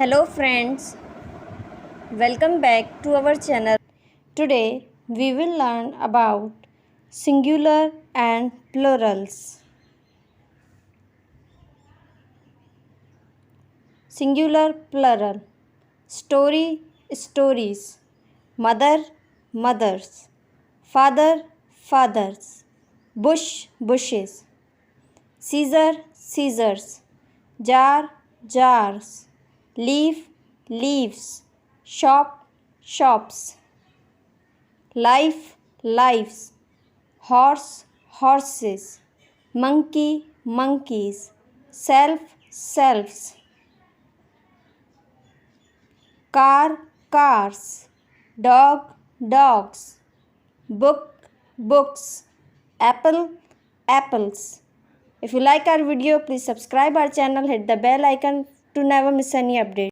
Hello friends, welcome back to our channel. Today we will learn about singular and plurals. Singular, plural. Story, stories. Mother, mothers. Father, fathers. Bush, bushes. Scissor, scissors. Jar, jars. Leaf, leaves. Shop, shops. Life, lives. Horse, horses. Monkey, monkeys. Self, selves. Car, cars. Dog, dogs. Book, books. Apple, apples. If you like our video, please subscribe our channel, hit the bell icon to never miss any update.